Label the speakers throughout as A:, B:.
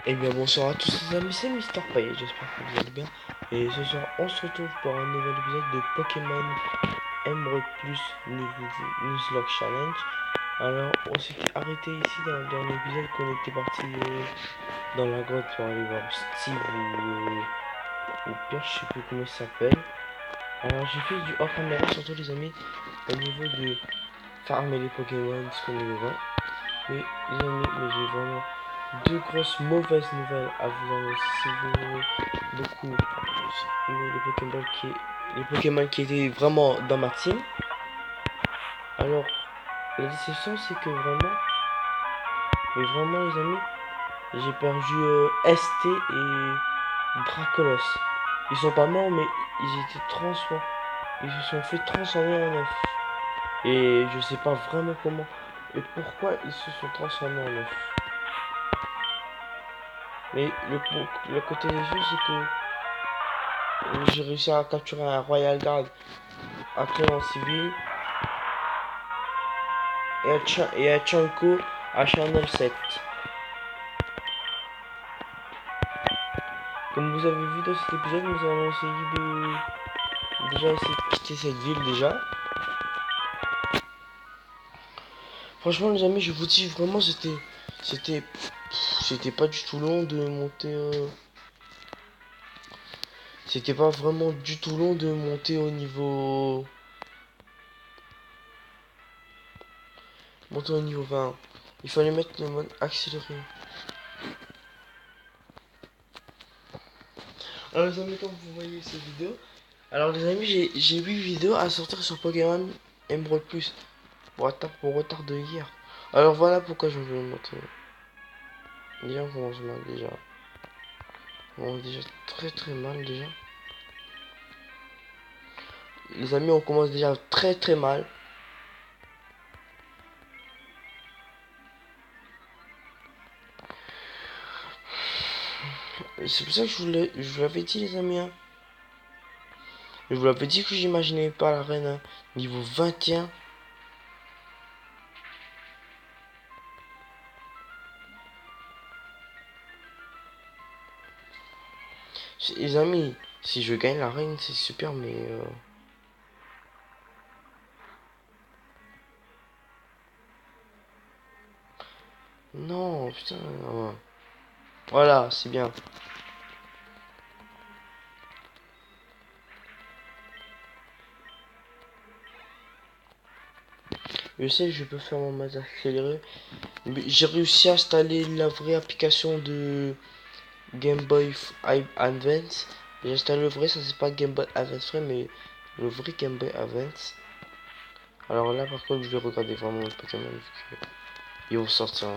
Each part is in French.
A: Eh bien bonsoir à tous les amis, c'est Mister Payet, j'espère que vous allez bien. Et ce soir on se retrouve pour un nouvel épisode de Pokémon Emerald Plus Nuzlocke Challenge. Alors on s'est arrêté ici dans le dernier épisode qu'on était parti dans la grotte pour aller voir Steve ou Pierre, je sais plus comment il s'appelle. Alors j'ai fait du hors caméra surtout les amis au niveau de farmer les Pokémon, ce qu'on y voit. Mais les amis, mais j'ai vraiment deux grosses mauvaises nouvelles à vous annoncer. Si vous aimez beaucoup les Pokémon qui étaient vraiment dans ma team, alors la déception c'est que vraiment, mais vraiment les amis, j'ai perdu ST et Dracolos. Ils sont pas morts mais ils étaient transformés. Ils se sont fait transformer en œuf. Et je sais pas vraiment comment et pourquoi ils se sont transformés en œuf. Mais le côté des choses, c'est que j'ai réussi à capturer un Royal Guard actuel en civil et un Chanko à Channel 7. Comme vous avez vu dans cet épisode, nous allons essayer de quitter cette ville déjà. Franchement les amis, je vous dis vraiment c'était c'était pas du tout long de monter c'était pas vraiment du tout long de monter au niveau monter au niveau 20. Il fallait mettre le mode accéléré. Alors les amis, comme vous voyez cette vidéo, alors les amis, j'ai 8 vidéos à sortir sur Pokémon Emerald Plus pour retard de hier. Alors voilà pourquoi je vais vous montrer. Déjà on commence mal déjà. On commence déjà très très mal déjà. Les amis, on commence déjà très très mal. C'est pour ça que je vous l'avais dit les amis. Hein. Je vous l'avais dit que j'imaginais pas la reine hein, niveau 21. Les amis, si je gagne la reine, c'est super, mais non, putain. Non. Voilà, c'est bien. Je sais que je peux faire mon mode accéléré. J'ai réussi à installer la vraie application de Game Boy Advance. J'ai installé le vrai, ça c'est pas Game Boy Advance vrai, mais le vrai Game Boy Advance. Alors là par contre je vais regarder vraiment le Pokémon vu que ils vont sortir.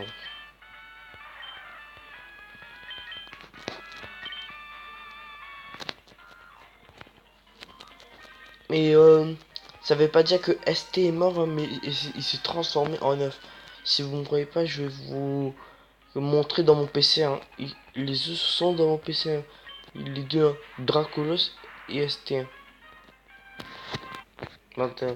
A: Mais ça veut pas dire que ST est mort, hein, mais il s'est transformé en œuf. Si vous ne croyez pas, je vais vous montrer dans mon PC. Hein. Les œufs sont dans mon PC. Hein. Les deux, hein. Dracolos et ST1. 21.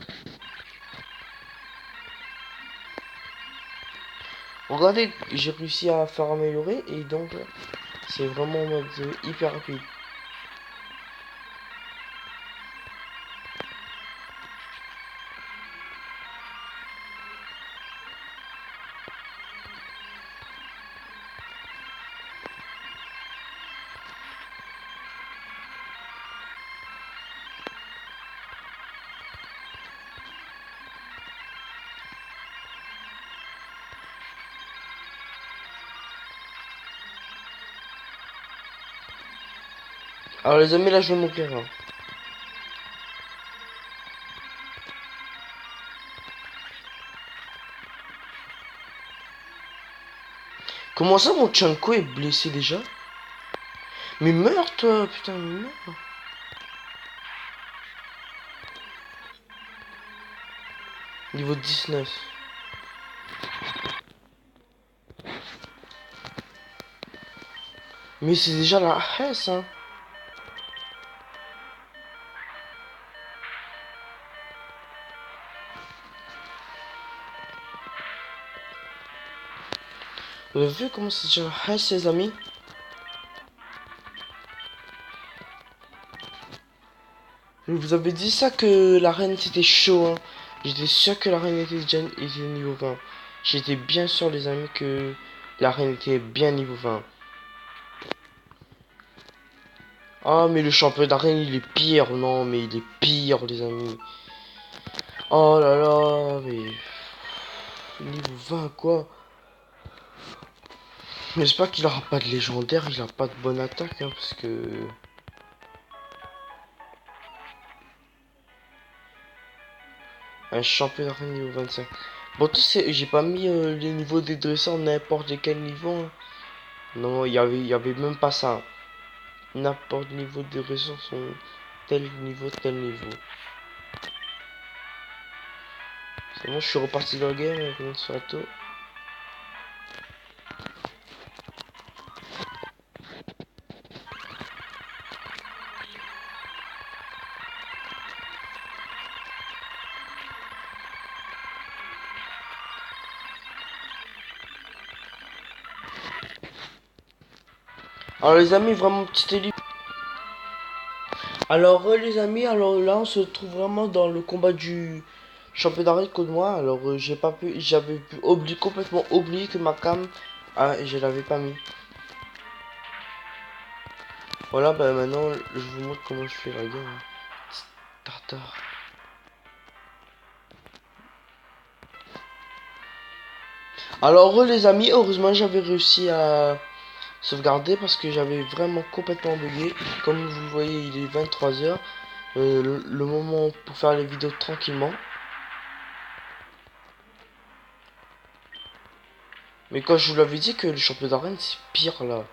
A: Regardez, j'ai réussi à faire améliorer et donc c'est vraiment en mode hyper rapide. Alors les amis, là je vais mourir. Hein. Comment ça mon Chanko est blessé déjà? Mais meurs toi, putain, mais meurs. Niveau 19. Mais c'est déjà la S hein. Vous avez vu comment c'est déjà la S les amis? Je vous avais dit ça que la reine c'était chaud, hein. J'étais sûr que la reine était niveau 20. J'étais bien sûr les amis que la reine était bien niveau 20. Ah mais le champion d'arène il est pire, non mais il est pire les amis. Oh là là, mais niveau 20 quoi. J'espère qu'il aura pas de légendaire, il a pas de bonne attaque hein, parce que... Un champion d'arène niveau 25. Bon tu sais, j'ai pas mis les niveaux des dresseurs n'importe quel niveau. Hein. Non, il y avait même pas ça. N'importe niveau de ressources sont tel niveau, tel niveau. C'est bon, je suis reparti dans le game avec mon Sato. Alors les amis, vraiment petit élite. Alors les amis, alors là on se trouve vraiment dans le combat du championnat d'arène contre moi. Alors j'ai pas pu, j'avais complètement oublié que ma cam, ah, je l'avais pas mis. Voilà, bah maintenant je vous montre comment je fais la game. Tartare. Alors les amis, heureusement j'avais réussi à sauvegarder parce que j'avais vraiment complètement bugué. Comme vous le voyez, il est 23 h. Le moment pour faire les vidéos tranquillement. Mais quand je vous l'avais dit que le champion d'arène c'est pire là.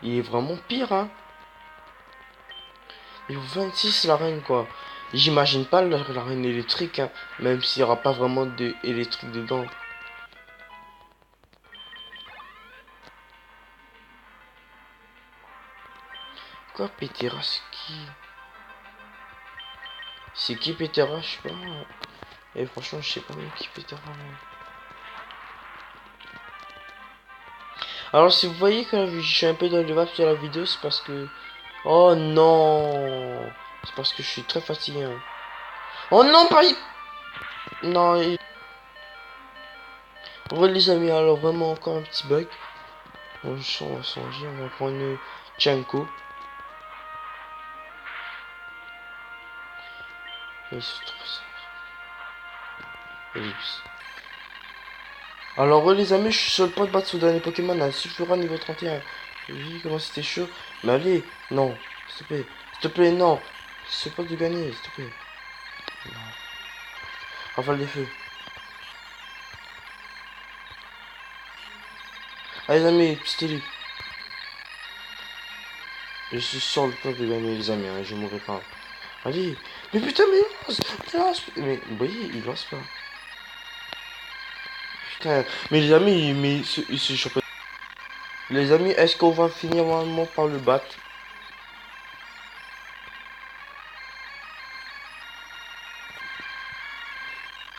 A: Il est vraiment pire hein. Il est 26 la reine quoi. J'imagine pas la reine électrique hein. Même s'il n'y aura pas vraiment d'électrique dedans. Quoi Pétera c'est qui? C'est qui Pétera? Je sais pas. Et franchement je sais pas qui Pétera. Alors si vous voyez que je suis un peu dans le vape sur la vidéo, c'est parce que... Oh non. C'est parce que je suis très fatigué. Hein. Oh non, pas... Non, ouais les amis, alors vraiment encore un petit bug. On va changer, on va prendre une Tchanko. Il se trouve ça. Ellipse. Alors ouais, les amis, je suis sur le point de battre ce dernier Pokémon, un Sulfura niveau 31. Oui, comment c'était chaud. Mais allez, non, s'il te plaît, non. C'est pas de gagner, s'il te plaît. Non. Rafale des feux. Allez les amis, petit élite. Je suis sur le point de gagner les amis, hein, je mourrai pas. Allez, mais putain, mais lance, mais vous voyez, il lance pas. Putain, mais les amis, mais ce championnat. Les amis, est-ce qu'on va finir normalement par le battre?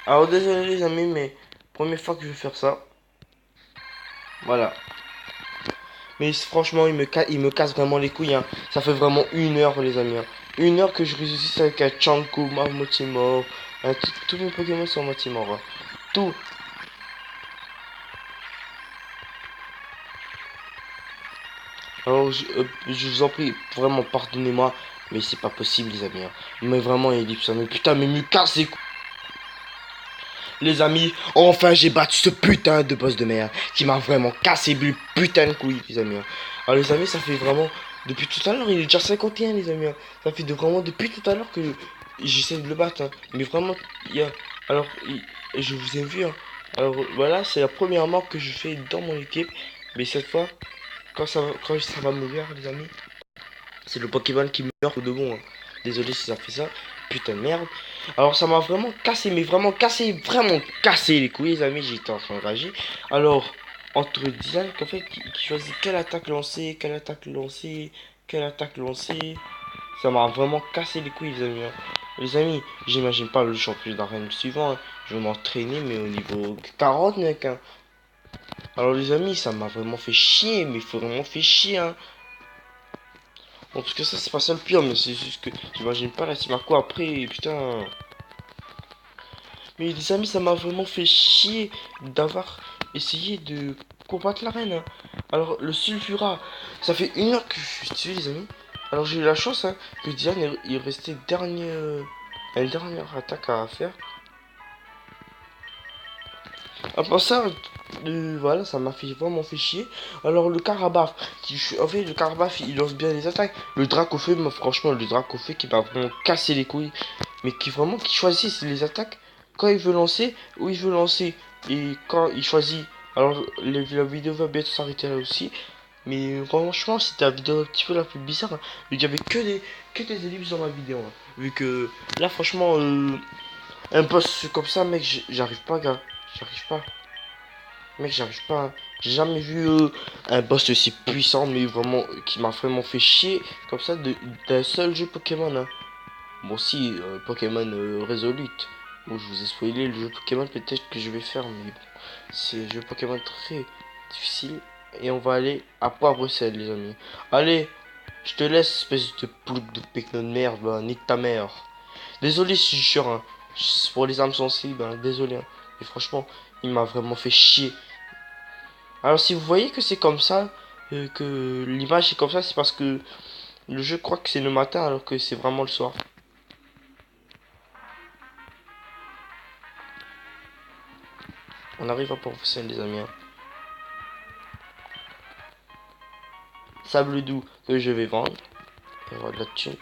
A: Alors désolé les amis, mais première fois que je vais faire ça. Voilà. Mais franchement, il me casse vraiment les couilles. Hein. Ça fait vraiment 1 heure les amis. Hein. 1 heure que je réussis avec un Chanko, ma moitié mort. Tous mes Pokémon sont moitié morts. Hein. Tout. Alors je vous en prie, vraiment pardonnez-moi. Mais c'est pas possible les amis. Hein. Mais vraiment Ellipse. Mais putain, mais me casse les couilles. Les amis, enfin j'ai battu ce putain de boss de merde qui m'a vraiment cassé le putain de couilles, les amis. Alors les amis, ça fait vraiment depuis tout à l'heure, il est déjà 51 les amis. Ça fait vraiment depuis tout à l'heure que j'essaie de le battre. Hein. Mais vraiment, il y a alors je vous ai vu. Hein. Alors voilà, c'est la première mort que je fais dans mon équipe. Mais cette fois, quand ça va mourir, les amis, c'est le Pokémon qui meurt de bon. Hein. Désolé si ça fait ça. Putain de merde. Alors ça m'a vraiment cassé, mais vraiment cassé les couilles, les amis. J'étais en train de rager. Alors, entre Dylan, qu'en fait, qui choisit quelle attaque lancer, quelle attaque lancer, quelle attaque lancer. Ça m'a vraiment cassé les couilles, les amis. Hein. Les amis, j'imagine pas le champion d'arène suivant. Hein. Je vais m'entraîner, mais au niveau 40, mec. Hein. Alors les amis, ça m'a vraiment fait chier, mais vraiment fait chier. Hein. Bon, parce que ça, c'est pas ça le pire, mais c'est juste que j'imagine pas la team Aqua après, putain. Mais les amis, ça m'a vraiment fait chier d'avoir essayé de combattre la reine, hein. Alors, le Sulfura, ça fait 1 heure que je suis dessus, les amis. Alors, j'ai eu la chance, hein, que Diane, il restait une dernière attaque à faire. Après ça, voilà, ça m'a fait vraiment fait chier. Alors le Karabaf, en fait le Karabaf il lance bien les attaques. Le Dracofeu, moi franchement le Dracofeu qui m'a vraiment cassé les couilles. Mais qui choisit les attaques quand il veut lancer, où il veut lancer. Et quand il choisit. Alors la vidéo va bientôt s'arrêter là aussi. Mais franchement c'était la vidéo un petit peu la plus bizarre, hein. Il y avait que des ellipses dans ma vidéo, hein. Vu que là franchement un boss comme ça mec j'arrive pas gars. J'arrive pas. Mec, j'arrive pas, hein. J'ai jamais vu un boss aussi puissant, mais vraiment, qui m'a vraiment fait chier comme ça d'un seul jeu Pokémon, hein. Bon, si, Pokémon Resolute. Bon, je vous ai spoilé le jeu Pokémon, peut-être que je vais faire, mais bon, c'est un jeu Pokémon très difficile. Et on va aller à Poix-Bruxelles, les amis. Allez, je te laisse, espèce de plouc de Pokémon de merde, bah, nique ta mère. Désolé si je suis sûr, hein. Pour les âmes sensibles, hein, désolé, hein. Et franchement, il m'a vraiment fait chier. Alors si vous voyez que c'est comme ça, que l'image est comme ça, c'est parce que le jeu croit que c'est le matin alors que c'est vraiment le soir. On arrive à professionnel les amis, hein. Sable doux que je vais vendre. Et avoir de la thune.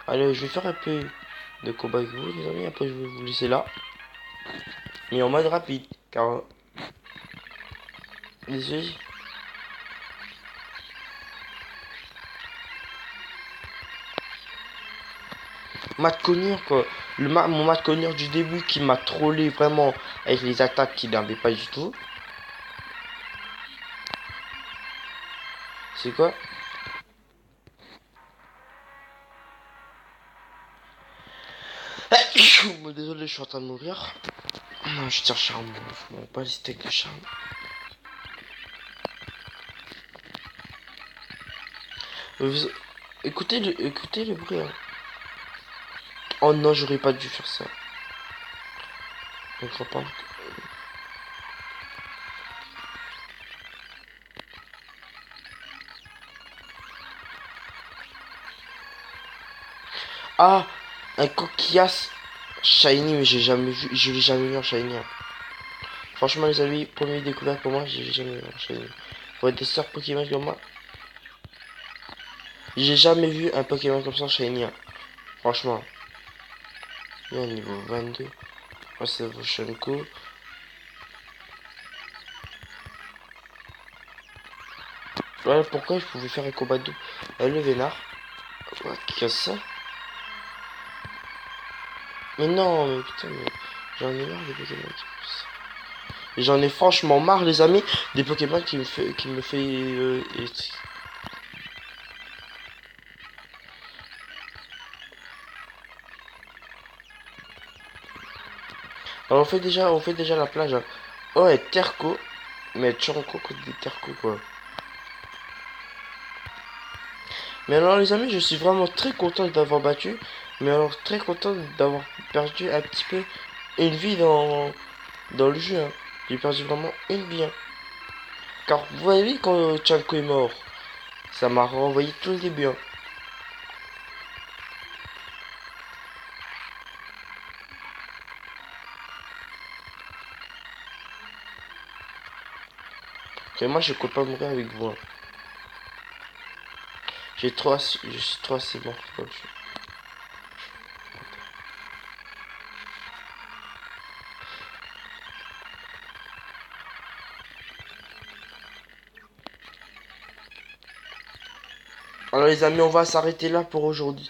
A: Allez, je vais faire un peu de combat avec vous les amis, après je vais vous laisser là. Mais en mode rapide, car... Désolé. Matt Conner quoi. Mon Matt Conner du début qui m'a trollé vraiment avec les attaques qu'il n'avait pas du tout. C'est quoi? Désolé, je suis en train de mourir. Non, je tire charme. Bon, pas les steaks de charme. Vous- écoutez le bruit, hein. Oh non, j'aurais pas dû faire ça. Je crois pas. Ah, un coquillas shiny, mais j'ai jamais vu, je l'ai jamais vu en shiny, hein. Franchement, les amis, première découverte pour moi, j'ai jamais vu en shiny. Pour être des sœurs Pokémon comme moi, j'ai jamais vu un Pokémon comme ça en shiny, hein. Franchement. Il est niveau 22. Oh, c'est Voshenko. Voilà pourquoi je pouvais faire un combat de le vénard. Ouais, qui a ça? Mais non, mais putain, mais j'en ai marre des Pokémon qui font ça. Et j'en ai franchement marre, les amis, des Pokémon qui me fait alors on fait déjà la plage, hein. Oh, et Terco, mais Tchanko contre des Terco quoi. Mais alors les amis, je suis vraiment très content d'avoir battu, mais alors très content d'avoir perdu un petit peu une vie dans le jeu, hein. J'ai perdu vraiment une vie, hein. Car vous voyez quand Tchanko est mort, ça m'a renvoyé tout le début, hein. Et moi je compte pas mourir avec vous, hein. Je suis trop assez mort pour le jeu. Alors les amis, on va s'arrêter là pour aujourd'hui.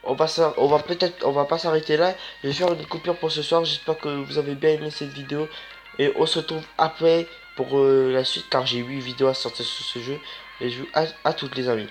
A: On va pas s'arrêter là. Je vais faire une coupure pour ce soir. J'espère que vous avez bien aimé cette vidéo. Et on se retrouve après pour la suite car j'ai 8 vidéos à sortir sur ce jeu. Et je vous à toutes les amis.